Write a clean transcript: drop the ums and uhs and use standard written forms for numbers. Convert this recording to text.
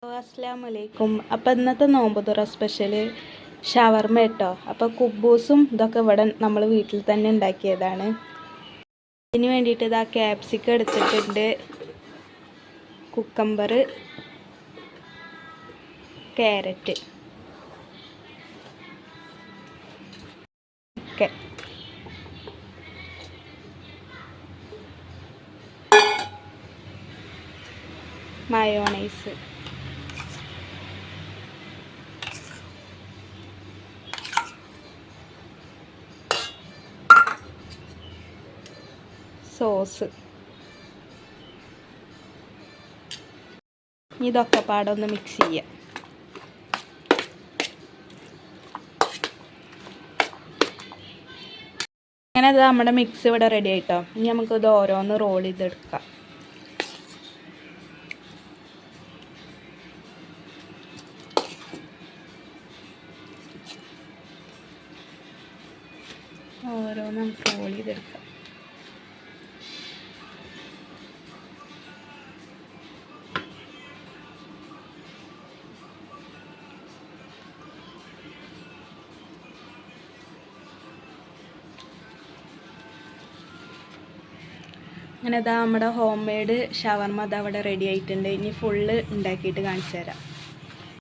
അസ്സലാമു അലൈക്കും. അപ്പോൾ ഇന്നത്തെ നോമ്പ് തുറ സ്പെഷ്യൽ ഷവർമ കേട്ടോ. അപ്പോൾ കുബൂസും ഇതൊക്കെ ഇവിടെ നമ്മൾ വീട്ടിൽ തന്നെ ഉണ്ടാക്കിയതാണ്. ഇതിന് വേണ്ടിയിട്ട് ഇതാ ക്യാപ്സിക്കം എടുത്തിട്ടുണ്ട്, കുക്കമ്പർ, ക്യാരറ്റ് ഒക്കെ, മയോണൈസ്, സോസ്. ഇതൊക്കെ പാടൊന്ന് മിക്സ് ചെയ്യാം. അങ്ങനെ അത് നമ്മുടെ മിക്സ് ഇവിടെ റെഡി ആയിട്ടോ. ഇനി നമുക്കിത് ഓരോന്ന് റോൾ ചെയ്തെടുക്കാം. ഓരോന്ന് നമുക്ക് റോൾ ചെയ്തെടുക്കാം. അങ്ങനെ ഇതാ നമ്മുടെ ഹോം മെയ്ഡ് ഷവർമ അത് അവിടെ റെഡി ആയിട്ടുണ്ട്. ഇനി ഫുള്ള് ഉണ്ടാക്കിയിട്ട് കാണിച്ചു തരാം.